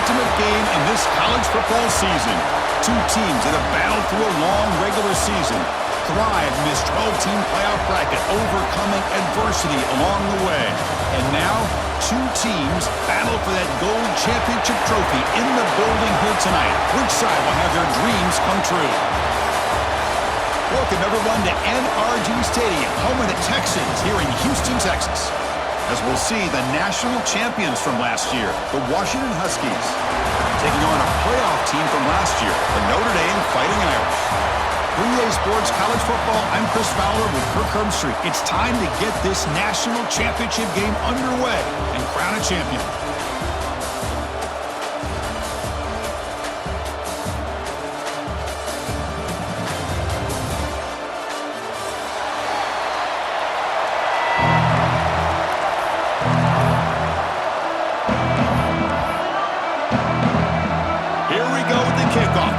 ultimate game in this college football season. Two teams that have battled through a long regular season, thrived in this 12-team playoff bracket, overcoming adversity along the way. And now, two teams battle for that gold championship trophy in the building here tonight. Which side will have their dreams come true? Welcome, everyone, to NRG Stadium, home of the Texans here in Houston, Texas. As we'll see the national champions from last year, the Washington Huskies, taking on a playoff team from last year, the Notre Dame Fighting Irish. For EA Sports College Football, I'm Chris Fowler with Kirk Herbstreit. It's time to get this national championship game underway and crown a champion.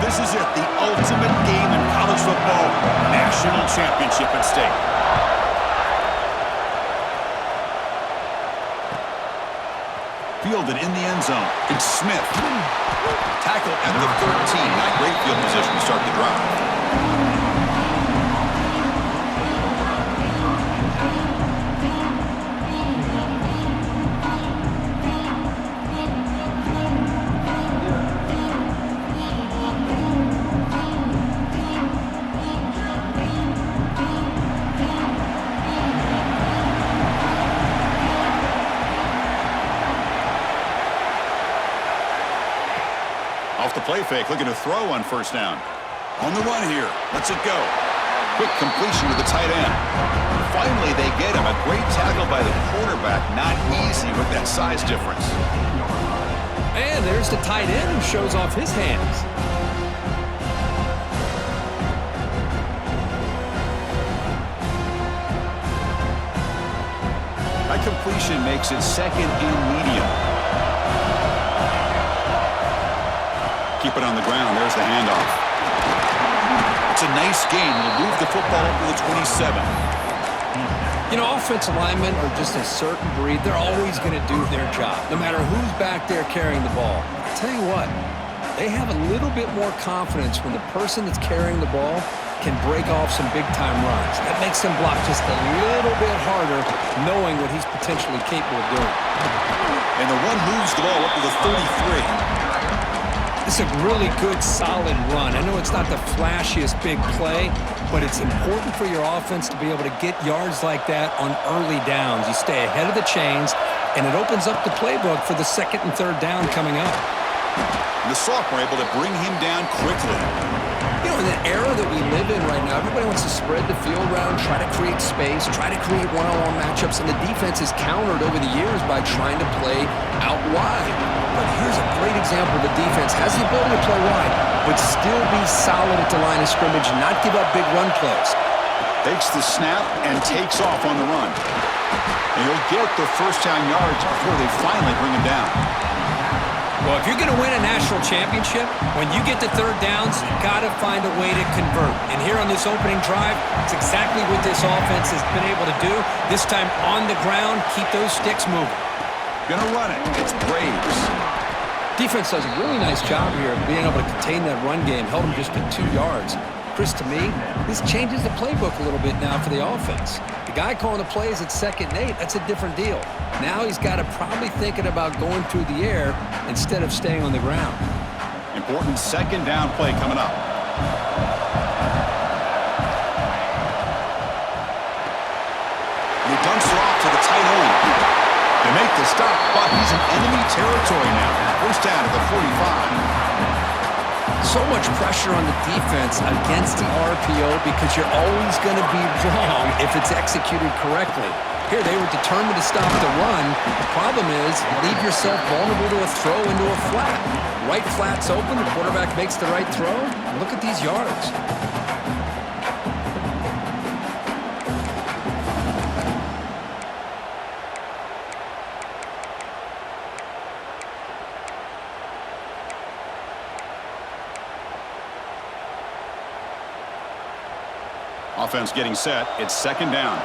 This is it, the ultimate game in college football, national championship at stake. Fielded in the end zone. It's Smith. Tackle at the 13. Not great field position to start the drive. Off the play fake, looking to throw on first down. On the run here, lets it go. Quick completion to the tight end. Finally, they get him. A great tackle by the quarterback. Not easy with that size difference. And there's the tight end who shows off his hands. That completion makes it second and medium. Keep it on the ground. There's the handoff. It's a nice gain. We'll move the football up to the 27. You know, offensive linemen are just a certain breed. They're always going to do their job, no matter who's back there carrying the ball. I'll tell you what, they have a little bit more confidence when the person that's carrying the ball can break off some big-time runs. That makes them block just a little bit harder, knowing what he's potentially capable of doing. And the run moves the ball up to the 33. It's a really good, solid run. I know it's not the flashiest big play, but it's important for your offense to be able to get yards like that on early downs. You stay ahead of the chains, and it opens up the playbook for the second and third down coming up. The sophomore able to bring him down quickly. You know, in the era that we live in right now, everybody wants to spread the field around, try to create space, try to create one-on-one matchups, and the defense is countered over the years by trying to play out wide. But here's a great example. The defense has the ability to play wide, but still be solid at the line of scrimmage and not give up big run plays. Takes the snap and takes off on the run. And he'll get the first down yards before they finally bring him down. Well, if you're going to win a national championship, when you get to third downs, you've got to find a way to convert. And here on this opening drive, it's exactly what this offense has been able to do. This time on the ground, keep those sticks moving. Gonna run it. It's Braves. Defense does a really nice job here of being able to contain that run game, held him just at 2 yards. Chris, to me, this changes the playbook a little bit now for the offense. The guy calling the plays at 2nd and 8, that's a different deal. Now he's got to probably thinking about going through the air instead of staying on the ground. Important second down play coming up. He dumps it off to the tight end. They make the stop, but he's in enemy territory now. First down at the 45. So much pressure on the defense against the RPO because you're always going to be wrong if it's executed correctly. Here, they were determined to stop the run. The problem is you leave yourself vulnerable to a throw into a flat. Right flat's open, the quarterback makes the right throw. Look at these yards. Offense getting set. It's second down.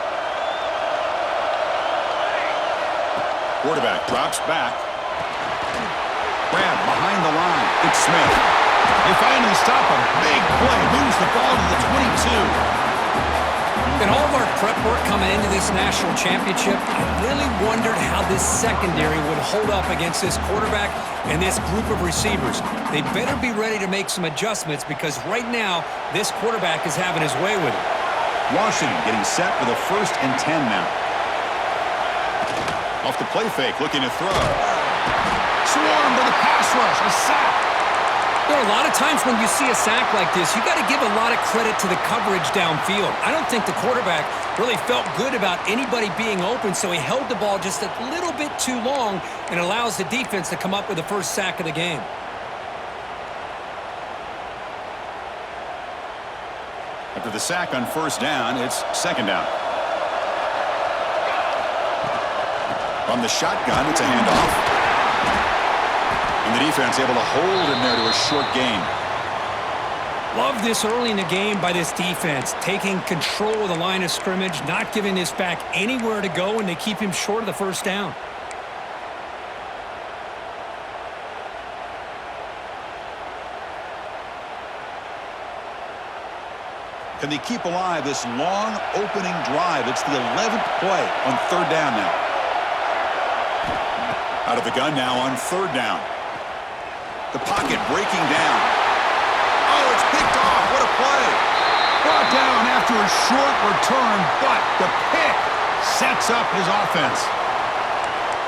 Quarterback drops back. grab behind the line. It's Smith. They finally stop him. Big play. Moves the ball to the 22. In all of our prep work coming into this national championship, I really wondered how this secondary would hold up against this quarterback and this group of receivers. They better be ready to make some adjustments because right now, this quarterback is having his way with it. Washington getting set for the 1st and 10 now. Off the play fake, looking to throw. Swarmed by the pass rush, a sack. There are a lot of times when you see a sack like this, you got to give a lot of credit to the coverage downfield. I don't think the quarterback really felt good about anybody being open, so he held the ball just a little bit too long and allows the defense to come up with the first sack of the game. After the sack on 1st down, it's 2nd down. From the shotgun, it's a handoff. And the defense able to hold him there to a short gain. Love this early in the game by this defense, taking control of the line of scrimmage, not giving this back anywhere to go, and they keep him short of the 1st down. Can they keep alive this long opening drive? It's the 11th play on 3rd down now. Out of the gun now on 3rd down. The pocket breaking down. Oh, it's picked off. What a play. Brought down after a short return, but the pick sets up his offense.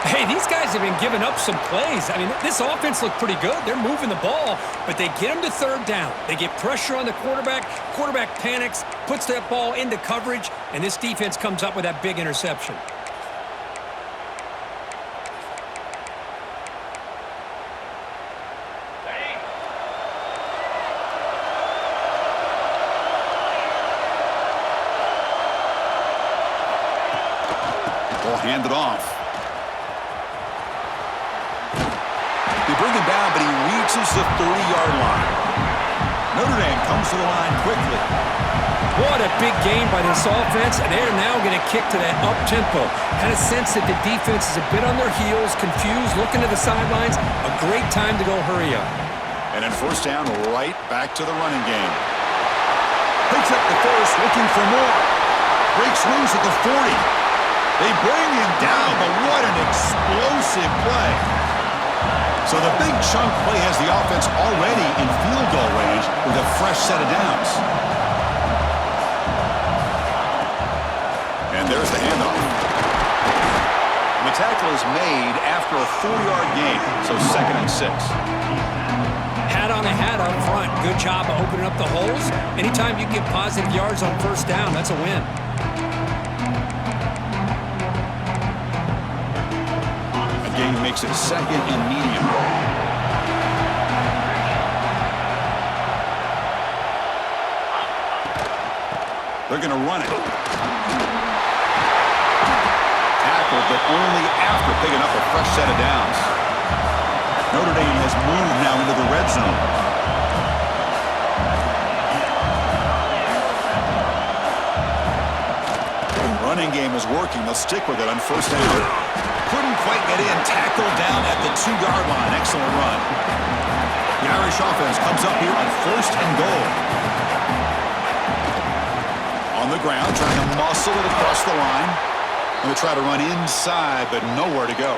Hey, these guys have been giving up some plays. I mean, this offense looked pretty good. They're moving the ball, but they get him to 3rd down. They get pressure on the quarterback. Quarterback panics, puts that ball into coverage, and this defense comes up with that big interception. Handed off. They bring him down, but he reaches the 30-yard line. Notre Dame comes to the line quickly. What a big game by this offense, and they're now going to kick to that up-tempo. Kind of sense that the defense is a bit on their heels, confused, looking to the sidelines. A great time to go hurry up. And then 1st down, right back to the running game. Picks up the first, looking for more. Breaks loose at the 40. They bring him down, but what an explosive play. So the big chunk play has the offense already in field goal range with a fresh set of downs. And there's the handoff. And the tackle is made after a 4-yard gain, so 2nd and 6. Hat on a hat up front. Good job of opening up the holes. Anytime you get positive yards on 1st down, that's a win. Makes it 2nd and medium. They're going to run it. Tackled, but only after picking up a fresh set of downs. Notre Dame has moved now into the red zone. The running game is working. They'll stick with it on 1st down. Couldn't quite get in. Tackled down at the 2-yard line. Excellent run. The Irish offense comes up here on 1st and goal. On the ground, trying to muscle it across the line. And they try to run inside, but nowhere to go.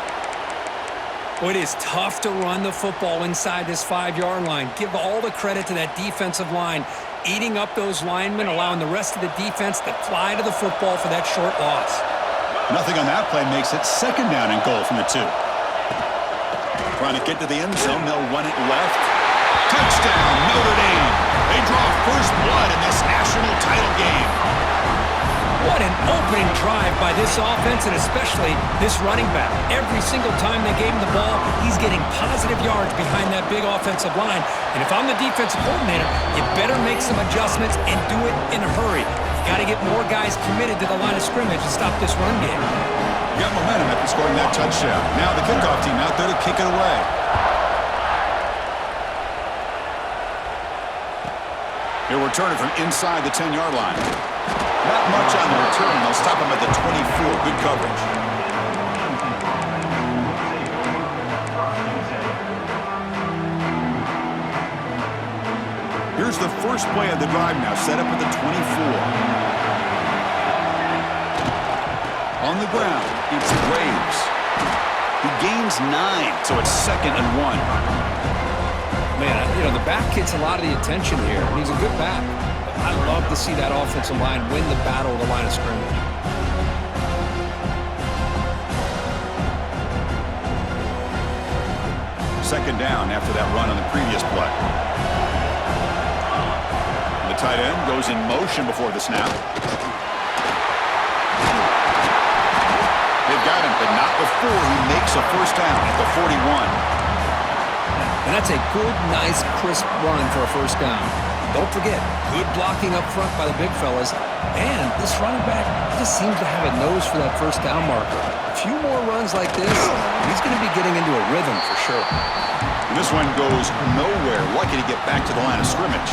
Well, it is tough to run the football inside this 5-yard line. Give all the credit to that defensive line, eating up those linemen, allowing the rest of the defense to fly to the football for that short loss. Nothing on that play makes it 2nd down and goal from the 2. Trying to get to the end zone. They'll run it left. Touchdown, Notre Dame. They draw first blood in this national title game. What an opening drive by this offense, and especially this running back. Every single time they gave him the ball, he's getting positive yards behind that big offensive line. And if I'm the defensive coordinator, you better make some adjustments and do it in a hurry. You got to get more guys committed to the line of scrimmage to stop this run game. You got momentum after scoring that touchdown. Now the kickoff team out there to kick it away. He'll return it from inside the 10-yard line. Not much on the return. They'll stop him at the 24. Good coverage. Here's the first play of the drive now, set up at the 24. On the ground, it's Graves. He gains 9, so it's 2nd and 1. Man, you know, the back gets a lot of the attention here, and he's a good back. But I love to see that offensive line win the battle of the line of scrimmage. Second down after that run on the previous play. The tight end goes in motion before the snap. They've got him, but not before he makes a first down at the 41. And that's a good, nice, crisp run for a first down. Don't forget, good blocking up front by the big fellas. And this running back just seems to have a nose for that first down marker. A few more runs like this, he's going to be getting into a rhythm for sure. And this one goes nowhere. Lucky to get back to the line of scrimmage.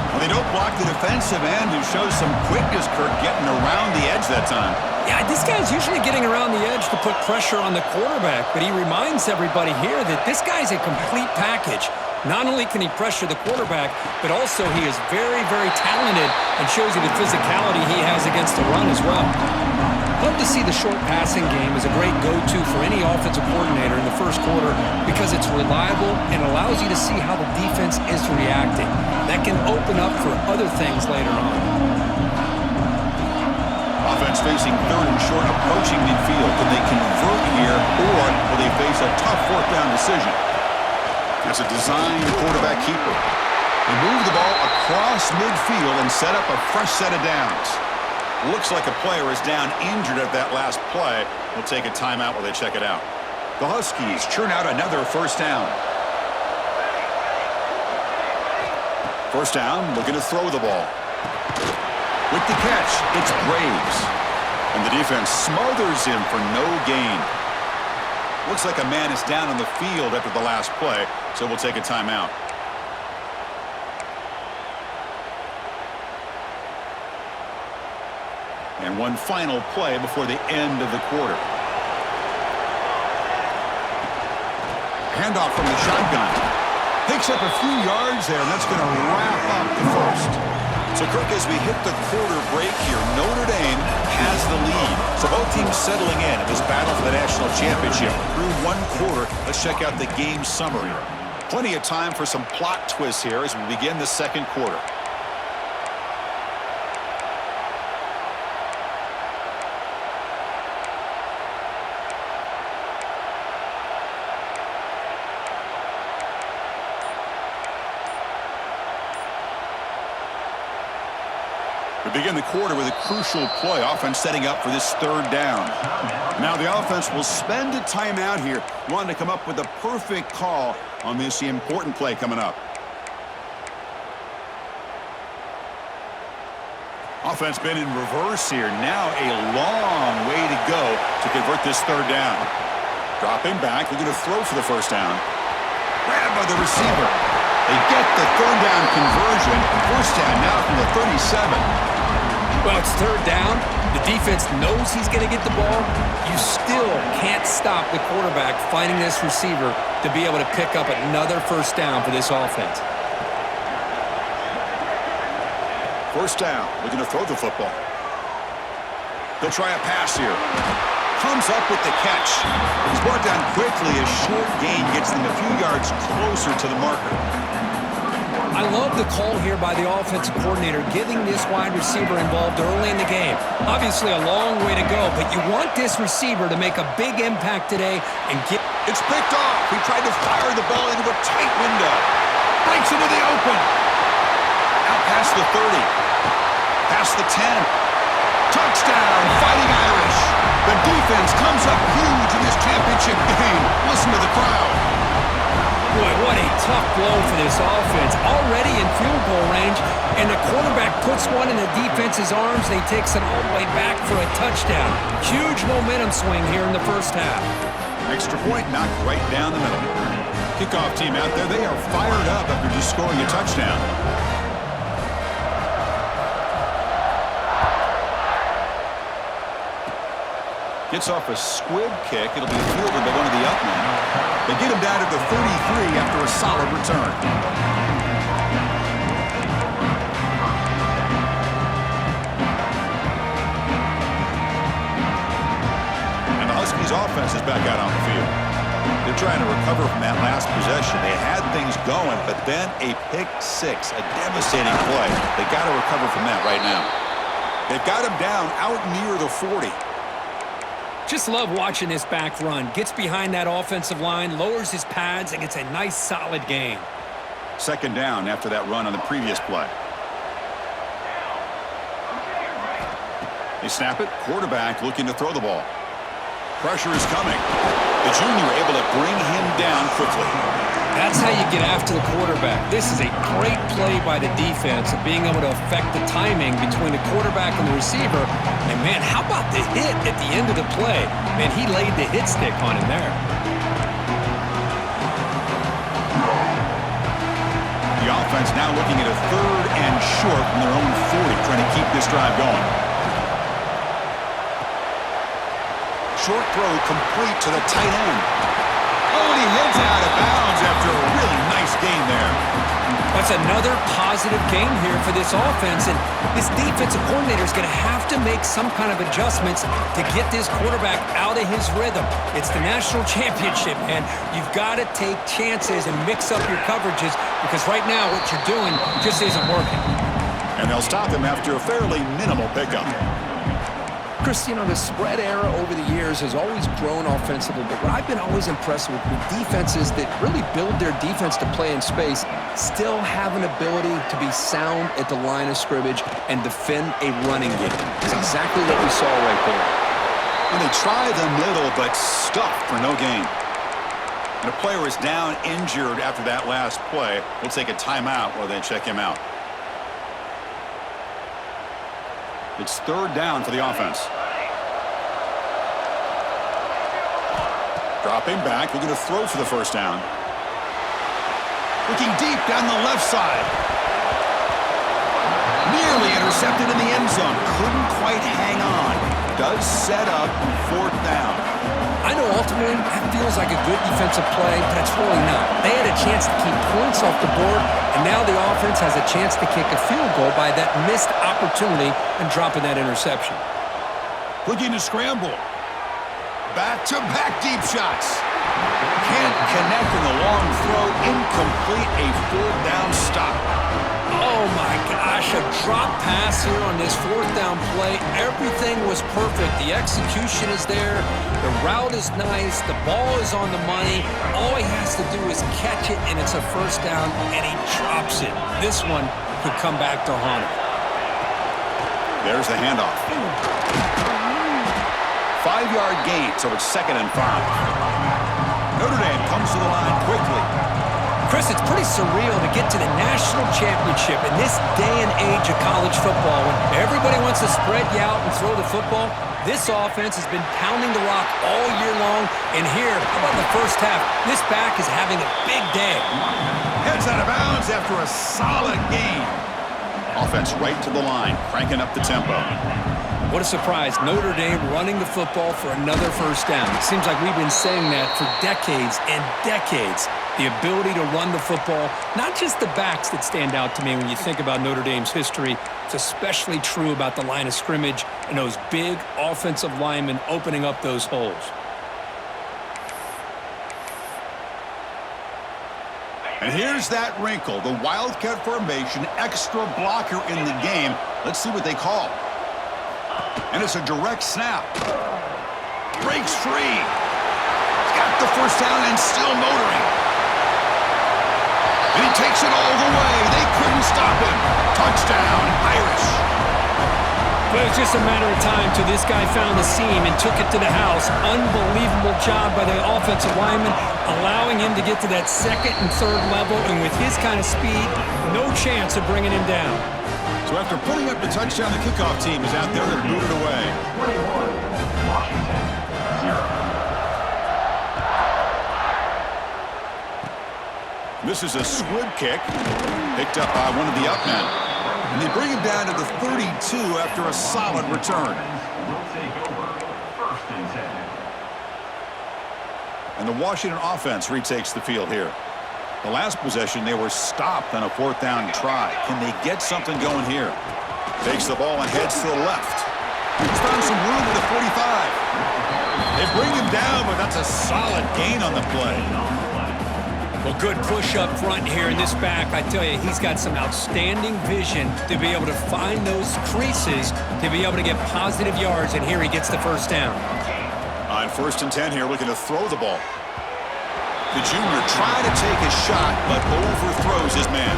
Well, they don't block the defensive end, who shows some quickness, Kirk, getting around the edge that time. Yeah, this guy's usually getting around the edge to put pressure on the quarterback, but he reminds everybody here that this guy's a complete package. Not only can he pressure the quarterback, but also he is very, very talented and shows you the physicality he has against the run as well. Love to see the short passing game as a great go-to for any offensive coordinator in the first quarter because it's reliable and allows you to see how the defense is reacting. That can open up for other things later on. Offense facing 3rd and short, approaching midfield. Can they convert here, or will they face a tough 4th down decision? That's a designed quarterback keeper. They move the ball across midfield and set up a fresh set of downs. Looks like a player is down injured at that last play. We'll take a timeout while they check it out. The Huskies churn out another first down. First down, looking to throw the ball. With the catch, it's Graves. And the defense smothers him for no gain. Looks like a man is down on the field after the last play, so we'll take a timeout. And one final play before the end of the quarter. Handoff from the shotgun. Picks up a few yards there, and that's going to wrap up the first. So, Kirk, as we hit the quarter break here, Notre Dame has the lead. So both teams settling in this battle for the national championship. Through one quarter, let's check out the game summary. Plenty of time for some plot twists here as we begin the second quarter. We begin the quarter with a crucial play. Offense setting up for this 3rd down. Now the offense will spend a timeout here. Wanting to come up with a perfect call on this important play coming up. Offense been in reverse here. Now a long way to go to convert this 3rd down. Dropping back, looking to throw for the first down. Grabbed by the receiver. They get the 3rd down conversion. First down now from the 37. Well, it's 3rd down. The defense knows he's going to get the ball. You still can't stop the quarterback finding this receiver to be able to pick up another first down for this offense. First down, looking to throw the football. They'll try a pass here. Comes up with the catch. It's brought down quickly. A short gain gets them a few yards closer to the marker. I love the call here by the offensive coordinator, getting this wide receiver involved early in the game. Obviously a long way to go, but you want this receiver to make a big impact today and get... It's picked off. He tried to fire the ball into a tight window. Breaks into the open. Out past the 30. Past the 10. Touchdown, Fighting Irish. The defense comes up huge in this championship game. Listen to the crowd. Boy, what a tough blow for this offense. Already in field goal range, and the quarterback puts one in the defense's arms. They takes it all the way back for a touchdown. Huge momentum swing here in the first half. Extra point knocked right down the middle. Kickoff team out there, they are fired up after just scoring a touchdown. Gets off a squib kick. It'll be fielded by one of the up men. They get him down to the 33 after a solid return. trying to recover from that last possession. They had things going, but then a pick six, a devastating play. They got to recover from that right now. They've got him down out near the 40. Just love watching this back run. Gets behind that offensive line, lowers his pads, and gets a nice solid gain. Second down after that run on the previous play. They snap it. Quarterback looking to throw the ball. Pressure is coming. The junior able to bring him down quickly. That's how you get after the quarterback. This is a great play by the defense of being able to affect the timing between the quarterback and the receiver. And, man, how about the hit at the end of the play? Man, he laid the hit stick on him there. The offense now looking at a 3rd and short from their own 40, trying to keep this drive going. Short throw complete to the tight end. Oh, and he heads out of bounds after a really nice gain there. That's another positive game here for this offense, and this defensive coordinator is going to have to make some kind of adjustments to get this quarterback out of his rhythm. It's the national championship, man. You've got to take chances and mix up your coverages because right now what you're doing just isn't working. And they'll stop him after a fairly minimal pickup. Chris, you know, the spread era over the years has always grown offensively, but what I've been always impressed with defenses that really build their defense to play in space still have an ability to be sound at the line of scrimmage and defend a running game. That's exactly what we saw right there. And they try the middle, but stuffed for no gain. And a player is down injured after that last play. We'll take a timeout while they check him out. It's 3rd down for the offense. Dropping back, looking to throw for the first down. Looking deep down the left side. Nearly intercepted in the end zone. Couldn't quite hang on. Does set up 4th down. I know ultimately that feels like a good defensive play, but it's really not. They had a chance to keep points off the board, and now the offense has a chance to kick a field goal by that missed opportunity and dropping that interception. Looking to scramble. Back-to-back deep shots. Can't connect in the long throw. Incomplete, a 4th down stop. Oh, my gosh, a drop pass here on this 4th down play. Everything was perfect. The execution is there. The route is nice. The ball is on the money. All he has to do is catch it, and it's a 1st down, and he drops it. This one could come back to haunt him. There's the handoff. 5-yard gain, so it's 2nd and 5. Notre Dame comes to the line quickly. Chris, it's pretty surreal to get to the national championship in this day and age of college football when everybody wants to spread you out and throw the football. This offense has been pounding the rock all year long, and here, how about the first half? This back is having a big day. Heads out of bounds after a solid gain. Offense right to the line, cranking up the tempo. What a surprise. Notre Dame running the football for another 1st down. It seems like we've been saying that for decades and decades. The ability to run the football, not just the backs that stand out to me when you think about Notre Dame's history. It's especially true about the line of scrimmage and those big offensive linemen opening up those holes. And here's that wrinkle, the Wildcat formation, extra blocker in the game. Let's see what they call. And it's a direct snap. Breaks free. Got the 1st down and still motoring. And he takes it all the way. They couldn't stop him. Touchdown, Irish. But it's just a matter of time till this guy found the seam and took it to the house. Unbelievable job by the offensive lineman, allowing him to get to that 2nd and 3rd level. And with his kind of speed, no chance of bringing him down. So after putting up the touchdown, the kickoff team is out there to boot it away. 21, Washington, 0. This is a squib kick, picked up by one of the up men. And they bring him down to the 32 after a solid return. Will take over 1st and 10. And the Washington offense retakes the field here. The last possession, they were stopped on a 4th down try. Can they get something going here? Takes the ball and heads to the left. He's found some room at the 45. They bring him down, but that's a solid gain on the play. Well, good push up front here in this back. I tell you, he's got some outstanding vision to be able to find those creases, to be able to get positive yards, and here he gets the first down. On 1st and 10 here, looking to throw the ball. The junior trying to take a shot, but overthrows his man.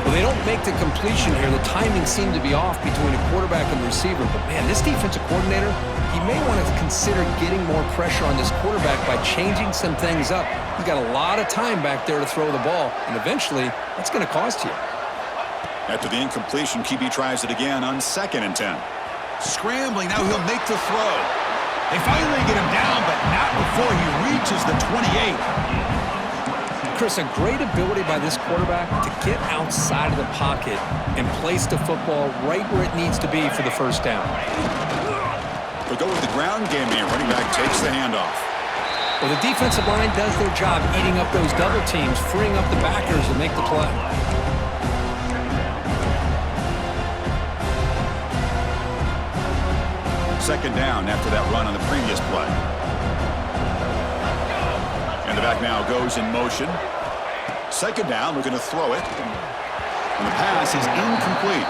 Well, they don't make the completion here. The timing seemed to be off between a quarterback and the receiver. But, man, this defensive coordinator, he may want to consider getting more pressure on this quarterback by changing some things up. He's got a lot of time back there to throw the ball, and eventually that's going to cost you. After the incompletion, QB tries it again on 2nd and 10. Scrambling, now he'll make the throw. They finally get him down, but not before he reaches the 28. Chris, a great ability by this quarterback to get outside of the pocket and place the football right where it needs to be for the first down. They'll go with the ground game here. Running back takes the handoff. Well, the defensive line does their job eating up those double teams, freeing up the backers to make the play. Second down after that run on the previous play. And the back now goes in motion. 2nd down, we're going to throw it. And the pass is incomplete.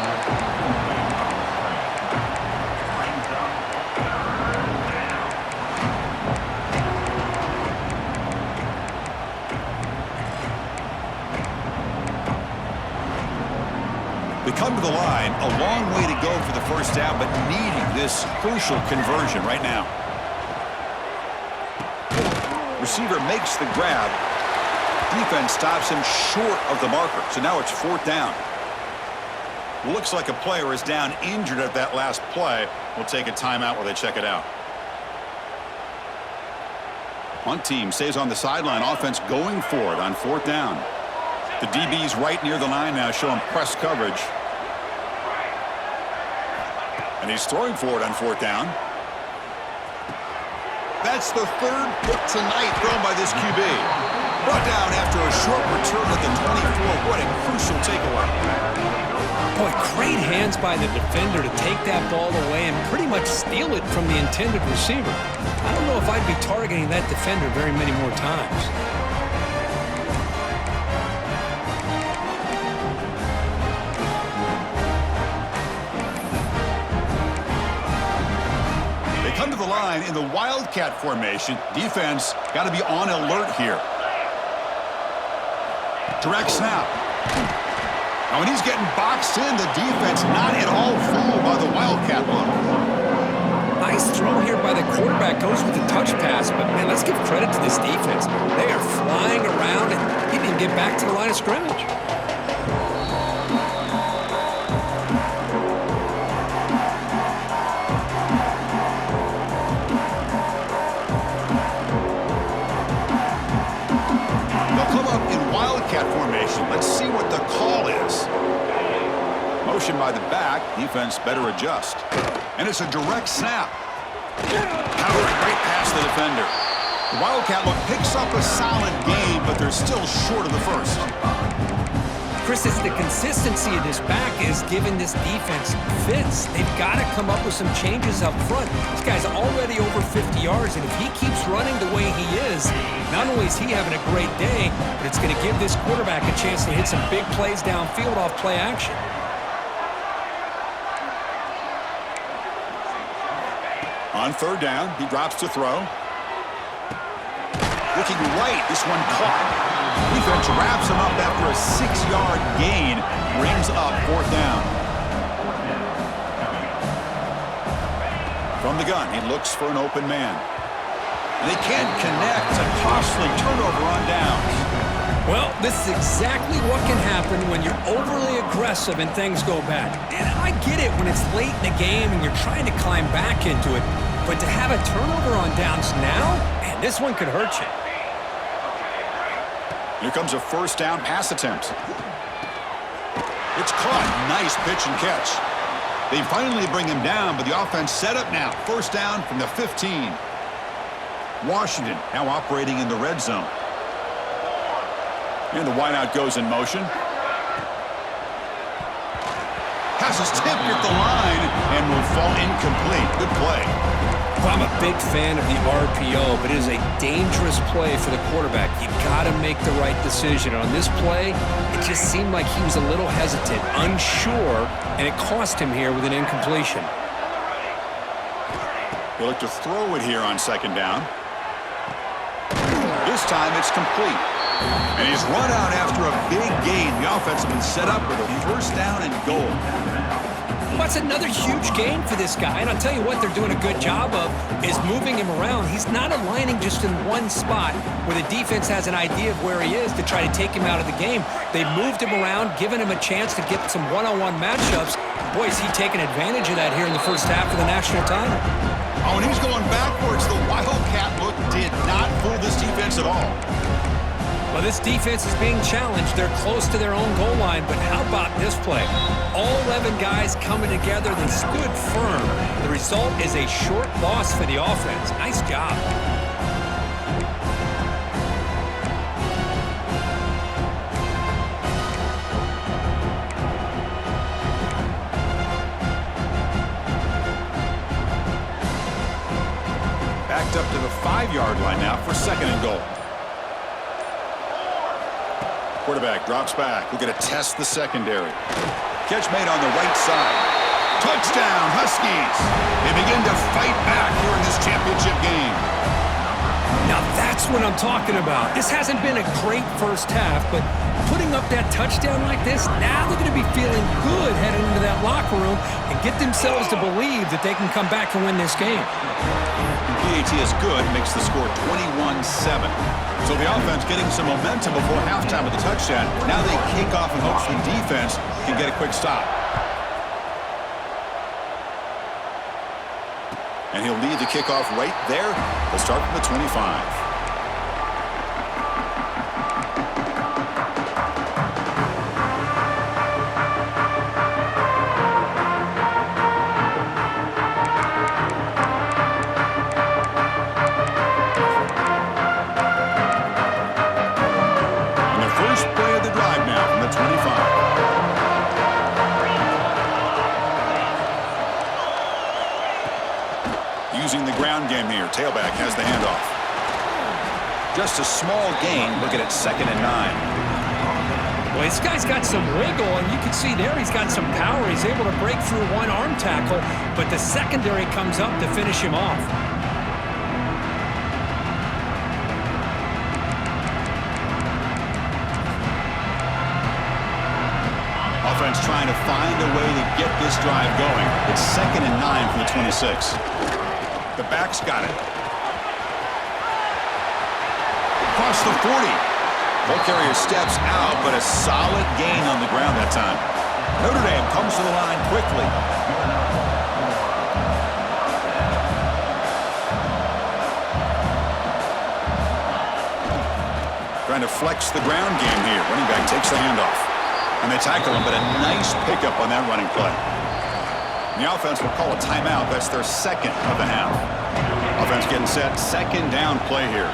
They come to the line, a long way to go for the first down, but needing this crucial conversion right now. Receiver makes the grab. Defense stops him short of the marker, so now it's 4th down. Looks like a player is down injured at that last play. We'll take a timeout while they check it out. Punt team stays on the sideline. Offense going for it on 4th down. The DB's right near the line now, showing press coverage. And he's throwing for it on 4th down. That's the 3rd pick tonight thrown by this QB. Brought down after a short return at the 24. What a crucial takeaway. Boy, great hands by the defender to take that ball away and pretty much steal it from the intended receiver. I don't know if I'd be targeting that defender very many more times. Come to the line in the Wildcat formation. Defense got to be on alert here. Direct snap. Now when he's getting boxed in, the defense not at all fooled by the Wildcat look. Nice throw here by the quarterback. Goes with the touch pass, but man, let's give credit to this defense. They are flying around, and he didn't get back to the line of scrimmage. Formation. Let's see what the call is. Motion by the back. Defense better adjust. And it's a direct snap. Powering right past the defender. The Wildcat look picks up a solid game, but they're still short of the first. Chris, it's the consistency of this back is giving this defense fits. They've got to come up with some changes up front. This guy's already over 50 yards, and if he keeps running the way he is, not only is he having a great day, but it's going to give this quarterback a chance to hit some big plays downfield off play action. On 3rd down, he drops to throw. Looking right, this one caught. Defense wraps him up after a 6-yard gain. Brings up 4th down. From the gun, he looks for an open man. And they can't connect. A costly turnover on downs. Well, this is exactly what can happen when you're overly aggressive and things go bad. And I get it when it's late in the game and you're trying to climb back into it. But to have a turnover on downs now, man, this one could hurt you. Here comes a 1st down pass attempt. It's caught. Nice pitch and catch. They finally bring him down, but the offense set up now. 1st down from the 15. Washington now operating in the red zone. And the wideout goes in motion. Pass is tipped at the line and will fall incomplete. Good play. Well, I'm a big fan of the RPO, but it is a dangerous play for the quarterback. You've got to make the right decision. On this play, it just seemed like he was a little hesitant, unsure, and it cost him here with an incompletion. He'll look to throw it here on second down. This time it's complete. And he's run out after a big gain. The offense has been set up with a first down and goal. What's another huge gain for this guy? And I'll tell you what they're doing a good job of is moving him around. He's not aligning just in one spot where the defense has an idea of where he is to try to take him out of the game. They've moved him around, given him a chance to get some one-on-one matchups. Boy, is he taking advantage of that here in the first half of the national title. Oh, and he's going backwards. The Wildcat look did not fool this defense at all. Well, this defense is being challenged. They're close to their own goal line, but how about this play? All 11 guys coming together. They stood firm. The result is a short loss for the offense. Nice job. Backed up to the 5-yard line now for second and goal. Quarterback drops back. We're going to test the secondary. Catch made on the right side. Touchdown, Huskies. They begin to fight back here in this championship game. Now that's what I'm talking about. This hasn't been a great first half, but putting up that touchdown like this, now they're going to be feeling good heading into that locker room and get themselves to believe that they can come back and win this game. PAT is good, makes the score 21-7. So the offense getting some momentum before halftime with the touchdown. Now they kick off in hopes the defense can get a quick stop. And he'll lead the kickoff right there. They'll start from the 25. Using the ground game here. Tailback has the handoff. Just a small gain. Look at it, 2nd and 9. Well, this guy's got some wiggle, and you can see there he's got some power. He's able to break through one arm tackle, but the secondary comes up to finish him off. Offense trying to find a way to get this drive going. It's 2nd and 9 from the 26. The back's got it. Across the 40. Ball carrier steps out, but a solid gain on the ground that time. Notre Dame comes to the line quickly. Trying to flex the ground game here. Running back takes the handoff. And they tackle him, but a nice pickup on that running play. The offense will call a timeout. That's their second of the half. Offense getting set. Second down play here.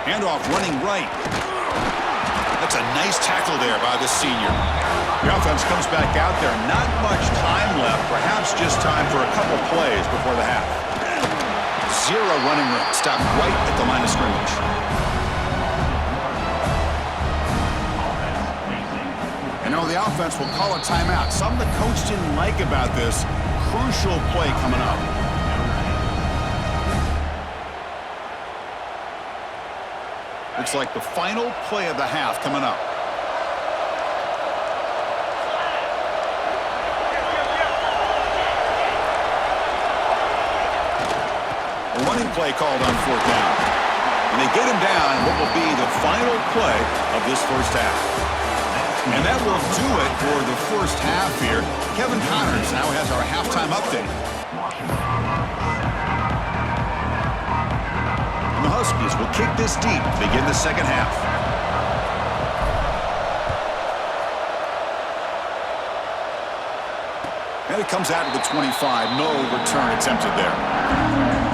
Handoff running right. That's a nice tackle there by the senior. The offense comes back out there. Not much time left. Perhaps just time for a couple plays before the half. Zero running room. Stopped right at the line of scrimmage. The offense will call a timeout. Something the coach didn't like about this crucial play coming up. Looks like the final play of the half coming up. A running play called on 4th down. And they get him down what will be the final play of this first half. And that will do it for the first half here. Kevin Connors now has our halftime update. And the Huskies will kick this deep to begin the second half. And it comes out to the 25. No return attempted there.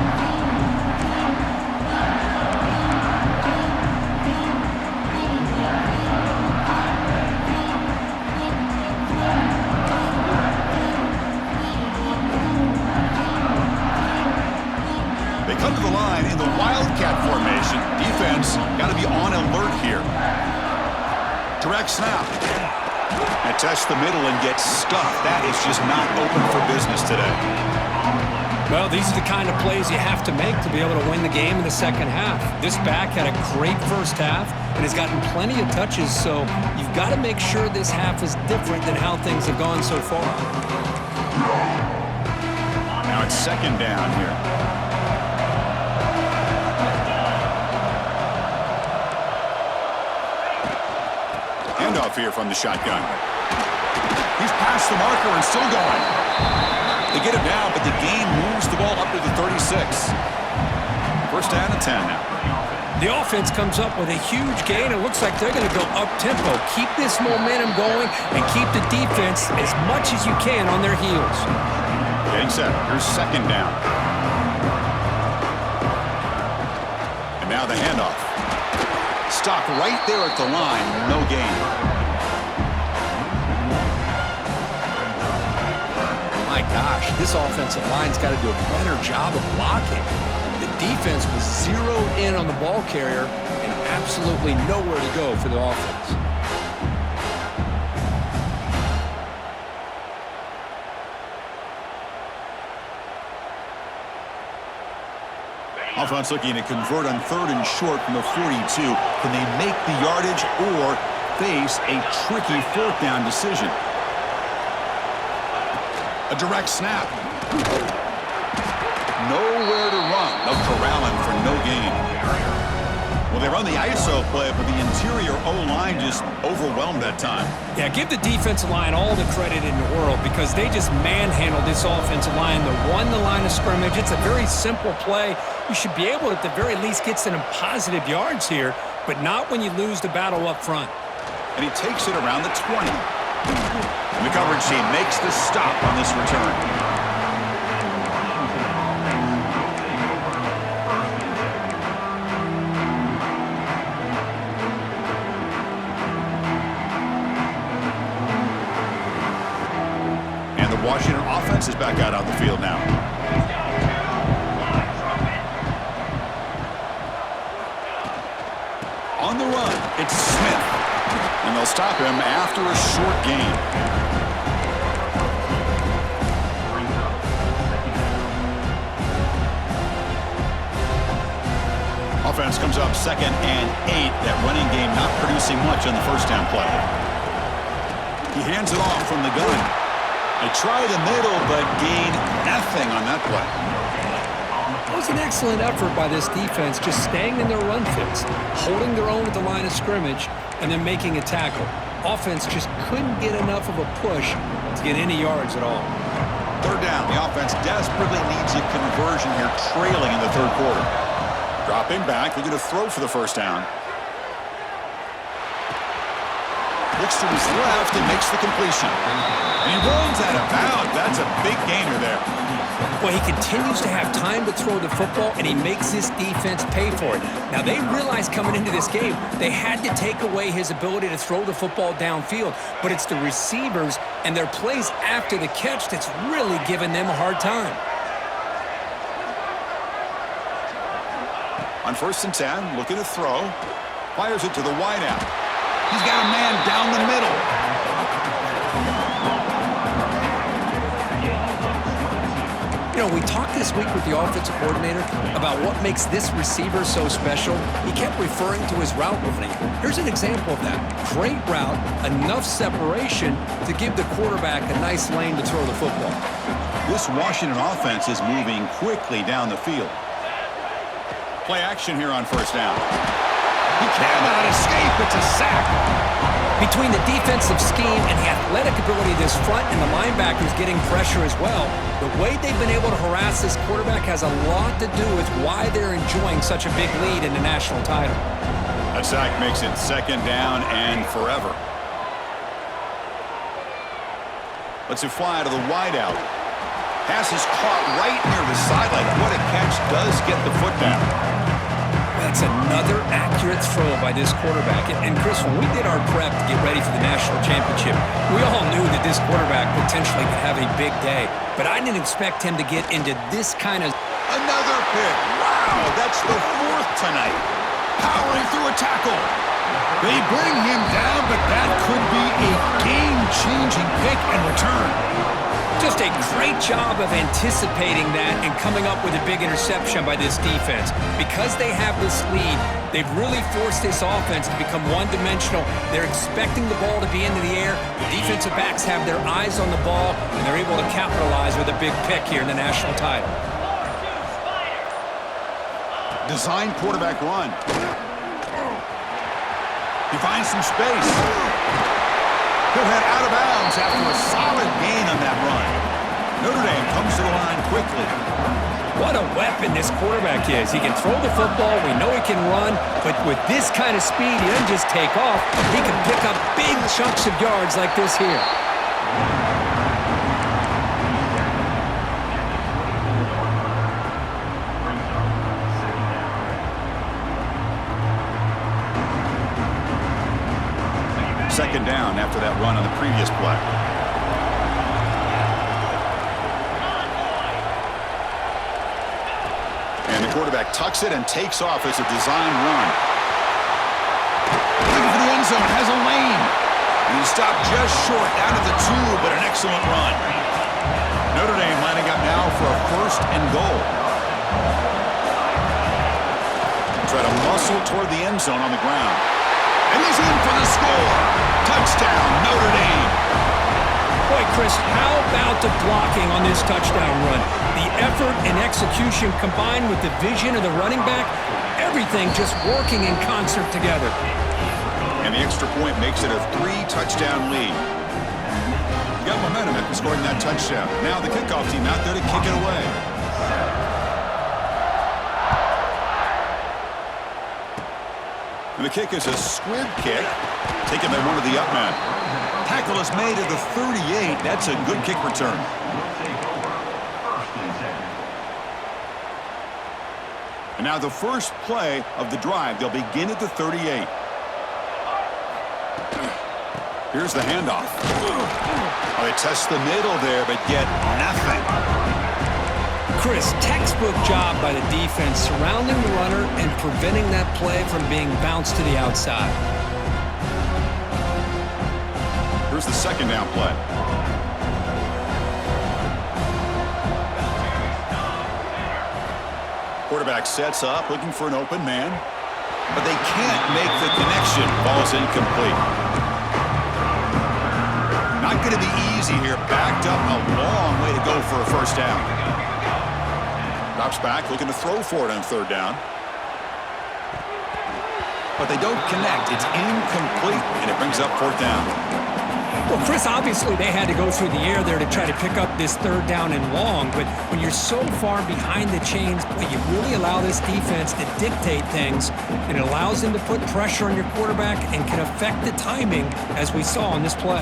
Got to be on alert here. Direct snap. And test the middle and get stuck. That is just not open for business today. Well, these are the kind of plays you have to make to be able to win the game in the second half. This back had a great first half and has gotten plenty of touches, so you've got to make sure this half is different than how things have gone so far. Now it's second down here. Handoff here from the shotgun. He's past the marker and still going. They get him down, but the game moves the ball up to the 36. First down and 10 now. The offense comes up with a huge gain. It looks like they're going to go up-tempo. Keep this momentum going and keep the defense as much as you can on their heels. Getting set. Here's second down. And now the handoff. Stop right there at the line. No gain. My gosh, this offensive line's got to do a better job of blocking. The defense was zeroed in on the ball carrier and absolutely nowhere to go for the offense. Offense looking to convert on third and short from the 42. Can they make the yardage or face a tricky fourth down decision? A direct snap. Nowhere to run. They'll corral him for no gain. Well, they run the ISO play, but the interior O-line just overwhelmed that time. Yeah, give the defensive line all the credit in the world because they just manhandled this offensive line. They won the line of scrimmage. It's a very simple play. You should be able to, at the very least, get some positive yards here, but not when you lose the battle up front. And he takes it around the 20. And the coverage team makes the stop on this return. And the Washington offense is back out on the field now. On the run, it's Smith. And they'll stop him after a short gain. Offense comes up 2nd and 8. That running game not producing much on the first down play. He hands it off from the gun. They try the middle, but gain nothing on that play. It was an excellent effort by this defense, just staying in their run fits, holding their own at the line of scrimmage, and then making a tackle. Offense just couldn't get enough of a push to get any yards at all. Third down. The offense desperately needs a conversion here, trailing in the third quarter. Dropping back, looking to throw for the first down. Looks to his left and makes the completion. And he runs out of bounds. That's a big gainer there. Well, he continues to have time to throw the football, and he makes this defense pay for it. Now, they realized coming into this game, they had to take away his ability to throw the football downfield, but it's the receivers and their plays after the catch that's really giving them a hard time. On 1st and 10, looking to throw. Fires it to the wideout. He's got a man down the middle. You know, we talked this week with the offensive coordinator about what makes this receiver so special. He kept referring to his route running. Here's an example of that. Great route, enough separation to give the quarterback a nice lane to throw the football. This Washington offense is moving quickly down the field. Play action here on first down. He cannot escape. It's a sack. Between the defensive scheme and the athletic ability of this front and the linebackers getting pressure as well, the way they've been able to harass this quarterback has a lot to do with why they're enjoying such a big lead in the national title. A sack makes it 2nd down and forever. Lets it fly to the wideout. Pass is caught right near the sideline. What a catch. Does get the foot down. That's another accurate throw by this quarterback. And Chris, when we did our prep to get ready for the national championship, we all knew that this quarterback potentially could have a big day. But I didn't expect him to get into this kind of... Another pick. Wow, that's the 4th tonight. Powering through a tackle. They bring him down, but that could be a game-changing pick and return. Just a great job of anticipating that and coming up with a big interception by this defense. Because they have this lead, they've really forced this offense to become one-dimensional. They're expecting the ball to be into the air. The defensive backs have their eyes on the ball, and they're able to capitalize with a big pick here in the national title. Design quarterback run. He finds some space. He'll head out of bounds after a solid gain on that run. Notre Dame comes to the line quickly. What a weapon this quarterback is. He can throw the football. We know he can run. But with this kind of speed, he doesn't just take off. He can pick up big chunks of yards like this here. Second down after that run on the previous play. And the quarterback tucks it and takes off as a design run. Looking for the end zone, has a lane. And he stopped just short, down to the 2, but an excellent run. Notre Dame lining up now for a first and goal. Try to muscle toward the end zone on the ground. And he's in for the score. Touchdown, Notre Dame. Boy, Chris, how about the blocking on this touchdown run? The effort and execution combined with the vision of the running back, everything just working in concert together. And the extra point makes it a 3-touchdown lead. You got momentum after scoring that touchdown. Now the kickoff team out there to kick it away. And the kick is a squib kick, taken by one of the up men. Tackle is made at the 38. That's a good kick return. And now the first play of the drive. They'll begin at the 38. Here's the handoff. Oh, they test the middle there, but get nothing. Chris, textbook job by the defense surrounding the runner and preventing that play from being bounced to the outside. Here's the second down play. Quarterback sets up, looking for an open man, but they can't make the connection. Ball's incomplete. Not going to be easy here. Backed up a long way to go for a first down. Drops back, looking to throw for it on third down. But they don't connect. It's incomplete, and it brings up fourth down. Well, Chris, obviously they had to go through the air there to try to pick up this third down and long, but when you're so far behind the chains, boy, you really allow this defense to dictate things. It allows them to put pressure on your quarterback and can affect the timing, as we saw on this play.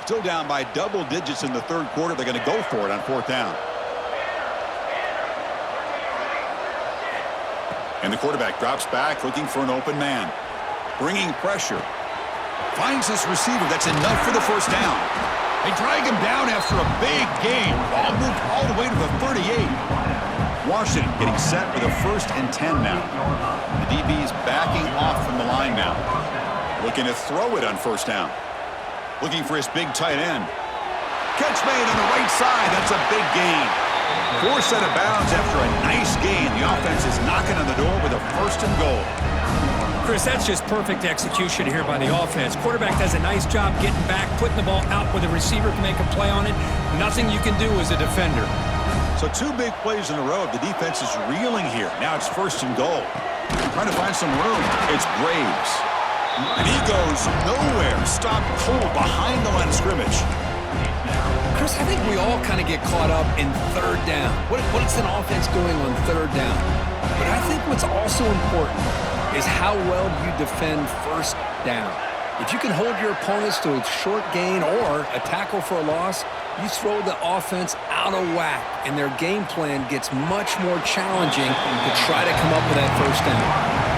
Still down by double digits in the third quarter. They're going to go for it on fourth down. And the quarterback drops back, looking for an open man. Bringing pressure. Finds this receiver. That's enough for the first down. They drag him down after a big gain. Ball moved all the way to the 38. Washington getting set with a 1st and 10 now. The DB's backing off from the line now. Looking to throw it on first down. Looking for his big tight end. Catch made on the right side. That's a big gain. Forced out of bounds after a nice gain. The offense is knocking on the door with a 1st and goal. Chris, that's just perfect execution here by the offense. Quarterback does a nice job getting back, putting the ball out where the receiver can make a play on it. Nothing you can do as a defender. So 2 big plays in a row. The defense is reeling here. Now it's 1st and goal. Trying to find some room. It's Graves. And he goes nowhere. Stopped cold behind the line of scrimmage. Chris, I think we all kind of get caught up in third down. What's an offense doing on third down? But I think what's also important is how well you defend first down. If you can hold your opponents to a short gain or a tackle for a loss, you throw the offense out of whack, and their game plan gets much more challenging to try to come up with that first down.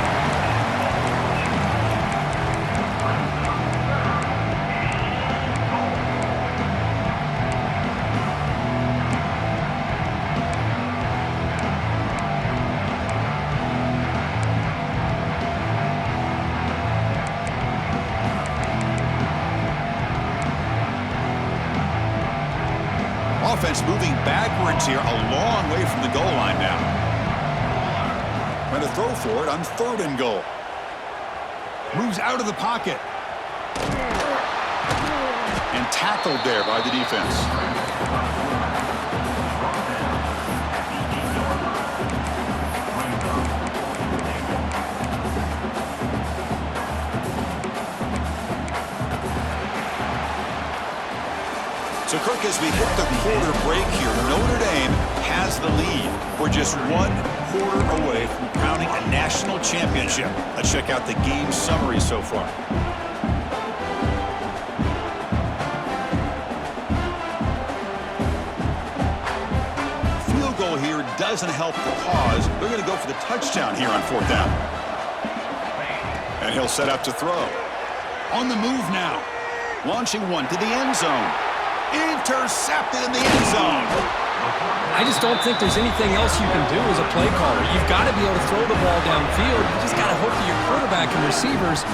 yards here, a long way from the goal line now. Trying to throw for it on 3rd and goal. Moves out of the pocket. And tackled there by the defense. So, Kirk, as we hit the quarter break here, Notre Dame has the lead. We're just 1 quarter away from crowning a national championship. Let's check out the game summary so far. Field goal here doesn't help the cause. They're going to go for the touchdown here on 4th down. And he'll set up to throw. On the move now. Launching one to the end zone. Intercepted in the end zone. I just don't think there's anything else you can do as a play caller. You've got to be able to throw the ball downfield. You just got to hope that your quarterback and receivers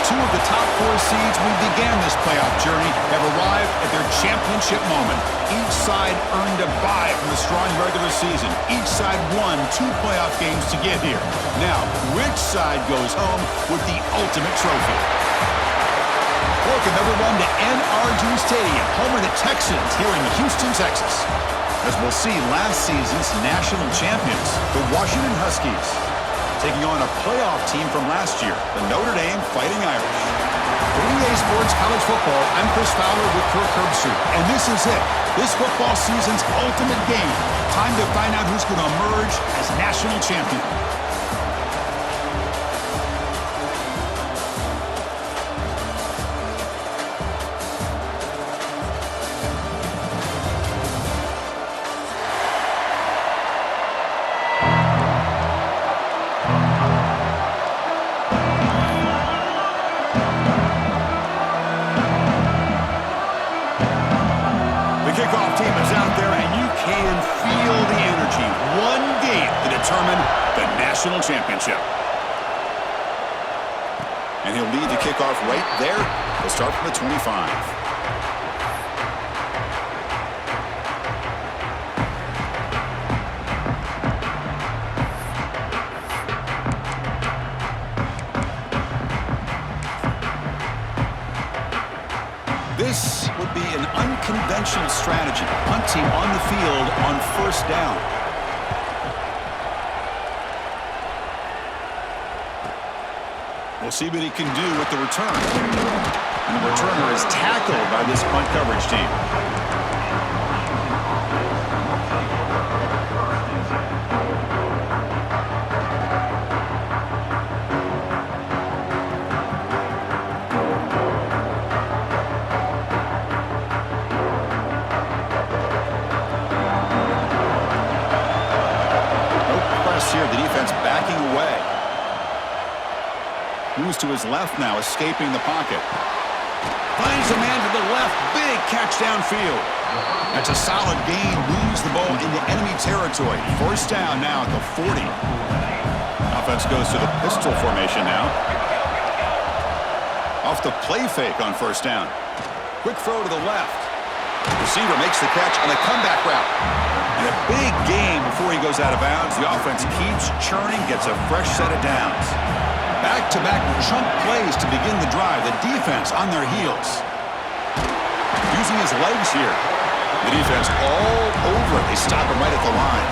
Two of the top 4 seeds we began this playoff journey have arrived at their championship moment. Each side earned a bye from the strong regular season. Each side won 2 playoff games to get here. Now, which side goes home with the ultimate trophy? Welcome, everyone, to NRG Stadium, home of the Texans here in Houston, Texas. As we'll see, last season's national champions, the Washington Huskies, taking on a playoff team from last year, the Notre Dame Fighting Irish. For EA Sports College Football, I'm Chris Fowler with Kirk Herbstreit, and this is it. This football season's ultimate game. Time to find out who's going to emerge as national champion. Kickoff team is out there, and you can feel the energy. One game to determine the national championship. And he'll lead the kickoff right there. He'll start from the 25. unconventional strategy. Punt team on the field on first down. We'll see what he can do with the return. And the returner is tackled by this punt coverage team. Here, the defense backing away. Moves to his left now, escaping the pocket. Finds a man to the left. Big catch downfield. That's a solid gain. Moves the ball into enemy territory. First down now at the 40. Offense goes to the pistol formation now. Off the play fake on first down. Quick throw to the left. Receiver makes the catch on a comeback route. And a big gain before he goes out of bounds. The offense keeps churning, gets a fresh set of downs. Back-to-back chunk plays to begin the drive. The defense on their heels. Using his legs here. The defense all over it. They stop him right at the line.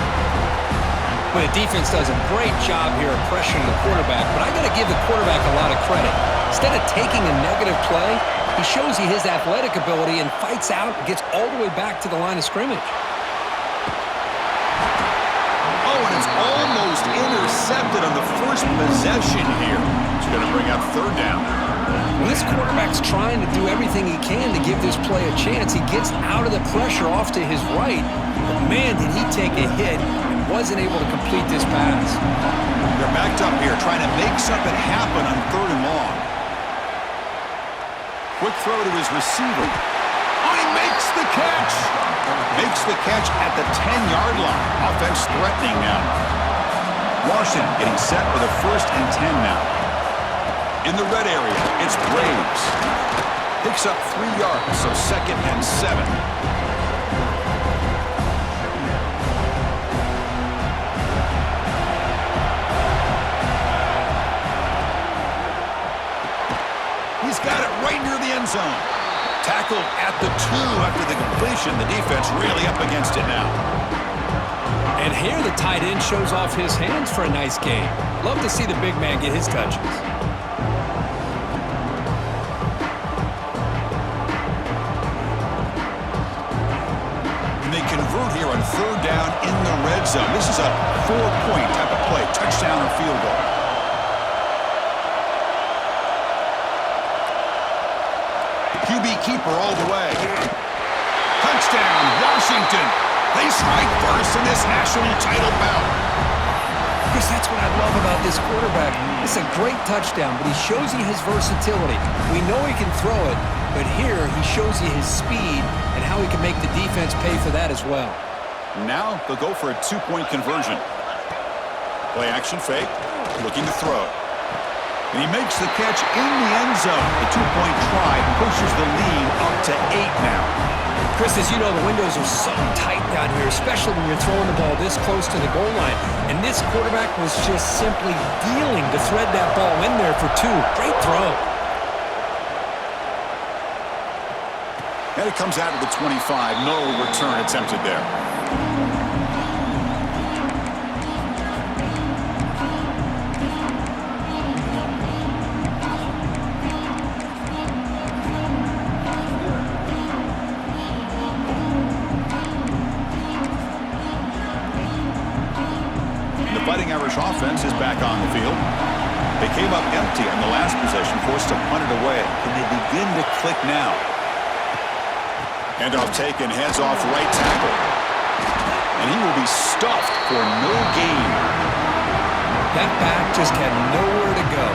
Well, the defense does a great job here of pressuring the quarterback, but I got to give the quarterback a lot of credit. Instead of taking a negative play, he shows you his athletic ability and fights out and gets all the way back to the line of scrimmage. And it's almost intercepted on the first possession here. It's going to bring up third down. When this quarterback's trying to do everything he can to give this play a chance, he gets out of the pressure off to his right. But man, did he take a hit and wasn't able to complete this pass. They're backed up here trying to make something happen on third and long. Quick throw to his receiver. Oh, he makes the catch. Makes the catch at the 10-yard line. Offense threatening now. Washington getting set for the 1st and 10 now. In the red area, it's Braves. Picks up 3 yards, so 2nd and 7. He's got it right near the end zone. Tackled at the 2 after the completion. The defense really up against it now. And here the tight end shows off his hands for a nice game. Love to see the big man get his touches. And they convert here on third down in the red zone. This is a 4-point type of play. Touchdown or field goal. QB keeper all the way. Touchdown, Washington. They strike first in this national title bout. Chris, that's what I love about this quarterback. It's a great touchdown, but he shows you his versatility. We know he can throw it, but here he shows you his speed and how he can make the defense pay for that as well. Now they'll go for a 2-point conversion. Play action fake, looking to throw. And he makes the catch in the end zone. The 2-point try pushes the lead up to 8 now. Chris, as you know, the windows are so tight down here, especially when you're throwing the ball this close to the goal line. And this quarterback was just simply dealing to thread that ball in there for 2. Great throw. And it comes out of the 25. No return attempted there. Fighting Irish offense is back on the field. They came up empty on the last possession, forced to punt it away. Can they begin to click now? Handoff taken, heads off right tackle. And he will be stuffed for no gain. That back just had nowhere to go.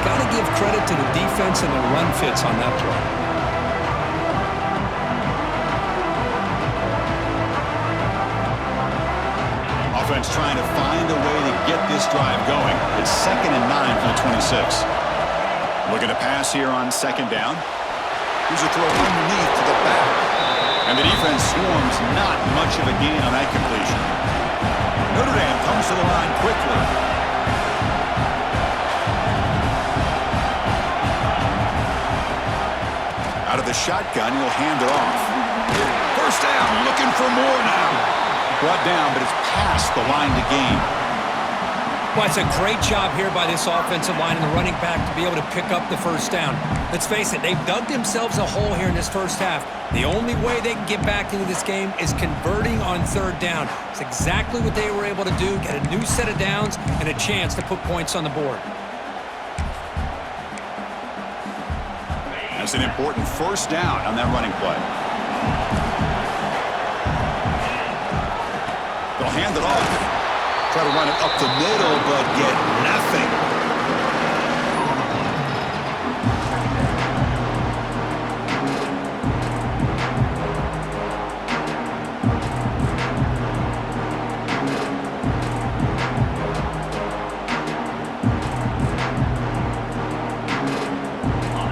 Got to give credit to the defense and the run fits on that play. Offense trying to find a way to get this drive going. It's 2nd and 9 for the 26. Looking to pass here on 2nd down. Here's a throw underneath to the back. And the defense swarms not much of a gain on that completion. Notre Dame comes to the line quickly. Out of the shotgun, he'll hand it off. first down, looking for more now. Brought down, but it's past the line to gain. Well, it's a great job here by this offensive line and the running back to be able to pick up the first down. Let's face it, they've dug themselves a hole here in this first half. The only way they can get back into this game is converting on third down. It's exactly what they were able to do, get a new set of downs and a chance to put points on the board. That's an important first down on that running play. They'll hand it off. Try to run it up the middle, but get nothing.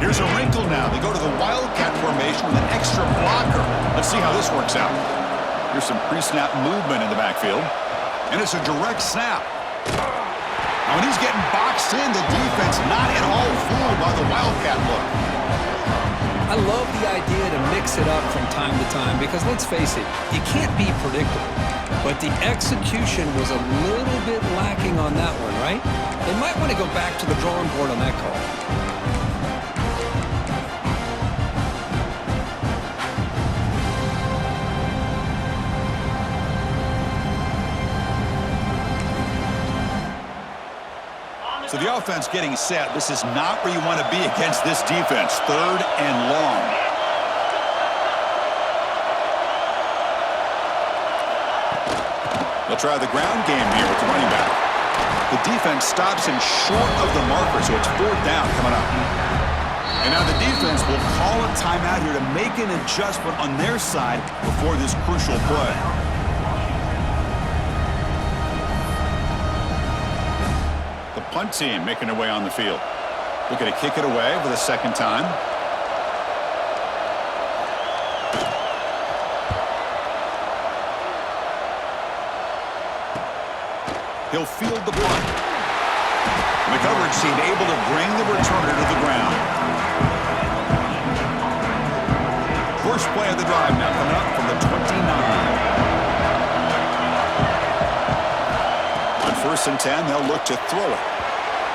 Here's a wrinkle now. They go to the Wildcat formation with an extra blocker. Let's see how this works out. Here's some pre-snap movement in the backfield. And it's a direct snap. Now, when he's getting boxed in, the defense not at all fooled by the Wildcat look. I love the idea to mix it up from time to time because, let's face it, you can't be predictable. But the execution was a little bit lacking on that one, right? They might want to go back to the drawing board on that call. So the offense getting set. This is not where you want to be against this defense. Third and long. They'll try the ground game here with the running back. The defense stops him short of the marker, so it's fourth down coming up. And now the defense will call a timeout here to make an adjustment on their side before this crucial play. Punt team making their way on the field. Looking to kick it away for the second time. He'll field the punt. And the coverage team able to bring the returner to the ground. First play of the drive now coming up from the 29. On 1st and 10, they'll look to throw it.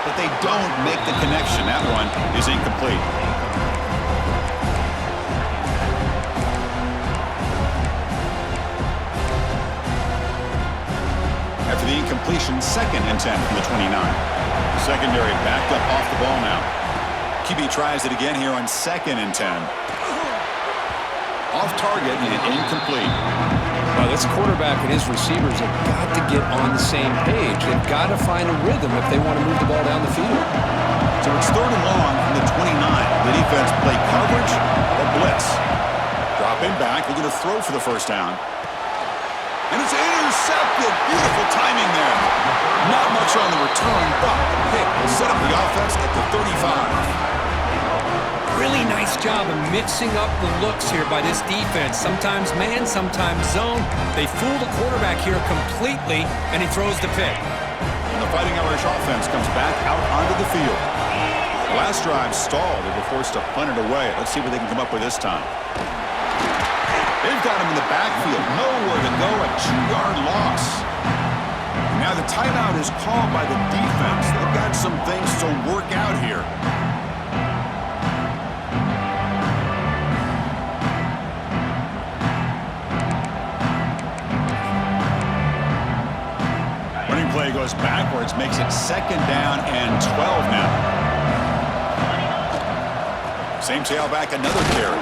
But they don't make the connection. That one is incomplete. After the incompletion, 2nd and 10 from the 29. Secondary backed up off the ball now. QB tries it again here on 2nd and 10. Off target and incomplete. Well, this quarterback and his receivers have got to get on the same page. They've got to find a rhythm if they want to move the ball down the field. So it's 3rd and long from the 29. The defense play coverage or blitz. Dropping back, they're going to throw for the first down. And it's intercepted. Beautiful timing there. Not much on the return, but the pick will set up the offense at the 35. Really nice job of mixing up the looks here by this defense. Sometimes man, sometimes zone. They fool the quarterback here completely, and he throws the pick. And the Fighting Irish offense comes back out onto the field. The last drive stalled. They were forced to punt it away. Let's see what they can come up with this time. They've got him in the backfield. Nowhere to go. A 2-yard loss. Now the timeout is called by the defense. They've got some things to work out here. Running play goes backwards, makes it 2nd down and 12 now. Same tailback, another carry.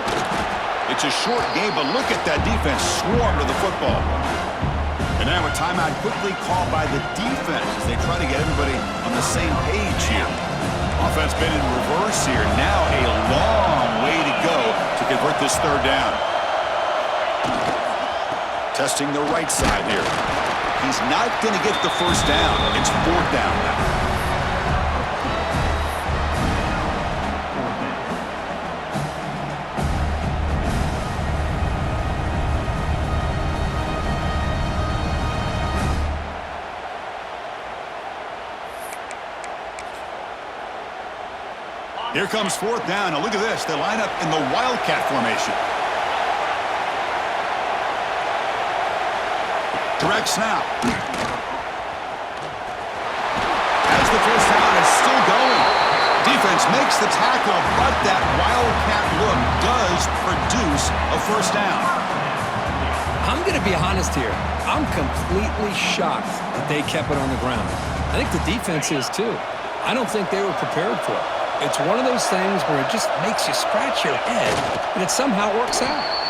It's a short game, but look at that defense swarm to the football. And now a timeout quickly called by the defense as they try to get everybody on the same page here. Offense been in reverse here. Now a long way to go to convert this 3rd down. Testing the right side here. He's not going to get the first down. It's 4th down now. Here comes 4th down. Now look at this. They line up in the Wildcat formation. Direct snap. As the first down is still going. Defense makes the tackle, but that wildcat look does produce a first down. I'm going to be honest here. I'm completely shocked that they kept it on the ground. I think the defense is too. I don't think they were prepared for it. It's one of those things where it just makes you scratch your head, and it somehow works out.